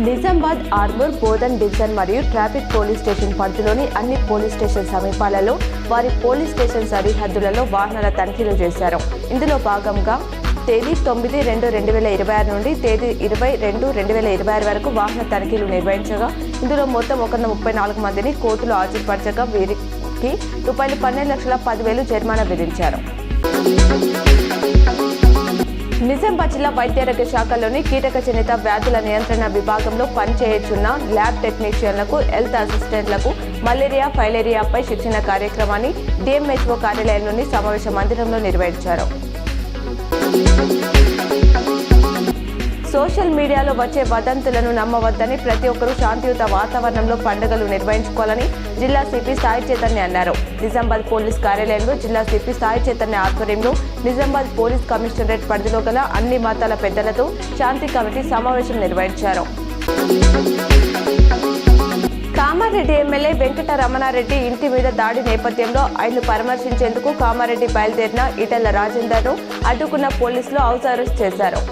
Nizamabad Armoor Bodhan division మరియు traffic police station పరిధిలోని అన్ని పోలీస్ స్టేషన్ సమీపాలలో వారి పోలీస్ స్టేషన్ సరిహద్దులలో వాహనాల తనిఖీలు చేశారు. ఇందులో భాగంగా తేదీ 9/2/2026 నుండి తేదీ 20/2/2026 వరకు వాహన తనిఖీలు నిర్వహించగా ఇందులో మొత్తం 134 మందిని కోర్టులో హాజరుపరచగా వీరికి ₹12,10,10,000 జరిమానా విధించారు. నిజామాబాద్ జిల్లా వైద్యారోగ్య శాఖలోని కీటకజనిత వ్యాధుల నియంత్రణ విభాగంలో పనిచేయుచున్న ల్యాబ్ టెక్నీషియన్లకు, హెల్త్ అసిస్టెంట్లకు మలేరియా, ఫైలేరియాపై శిక్షణ కార్యక్రమాన్ని డిఎంహెచ్ఓ కార్యాలయంలోని సమావేశ మందిరంలో నిర్వహించారు. సోషల్ మీడియాలో వచ్చే వదంతులను నమ్మవద్దని, ప్రతి ఒక్కరూ శాంతియుత వాతావరణంలో పండుగలు నిర్వహించుకోవాలని జిల్లా సిపి సాయి చైతన్య అన్నారు. నిజామాబాద్ పోలీస్ కార్యాలయంలో జిల్లా సిపి సాయి చైతన్య ఆధ్వర్యంలో నిజామాబాద్ పోలీస్ కమిషనరేట్ పరిధిలో గల అన్ని మతాల పెద్దలతో శాంతి కమిటీ సమావేశం నిర్వహించారు. కామారెడ్డి ఎమ్మెల్యే వెంకట రమణారెడ్డి ఇంటి మీద దాడి నేపథ్యంలో ఆయన్ను పరామర్శించేందుకు కామారెడ్డి బయలుదేరిన ఈటెల రాజేందర్ను అడ్డుకున్న పోలీసులు హౌస్ అరెస్ట్ చేశారు.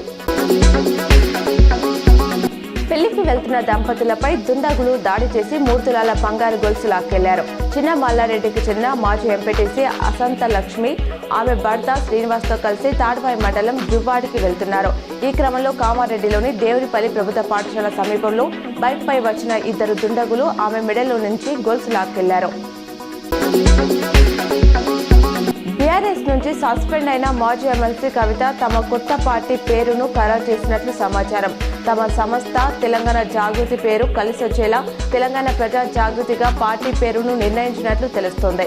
పెళ్లికి వెళ్తున్న దంపతులపై దుండగులు దాడి చేసి 3 తులాల బంగారు గొలుసు లాక్కెళ్లారు. చిన్న మల్లారెడ్డికి చెందిన మాజీ ఎంపీటీసీ అసంత లక్ష్మి ఆమె భర్త శ్రీనివాస్తో కలిసి తాడ్వాయి మండలం జువ్వాడికి వెళ్తున్నారు. ఈ క్రమంలో కామారెడ్డిలోని దేవునిపల్లి ప్రభుత్వ పాఠశాల సమీపంలో బైక్ పై వచ్చిన 2 దుండగులు ఆమె మెడలో నుంచి గొలుసు లాక్కెళ్లారు. బీఆర్ఎస్ నుంచి సస్పెండ్ అయిన మాజీ ఎమ్మెల్సీ కవిత తమ కొత్త పార్టీ పేరును ఖరారు చేసినట్లు సమాచారం. తమ సంస్థ తెలంగాణ జాగృతి పేరు కలిసొచ్చేలా తెలంగాణ ప్రజా జాగృతిగా పార్టీ పేరును నిర్ణయించినట్లు తెలుస్తోంది.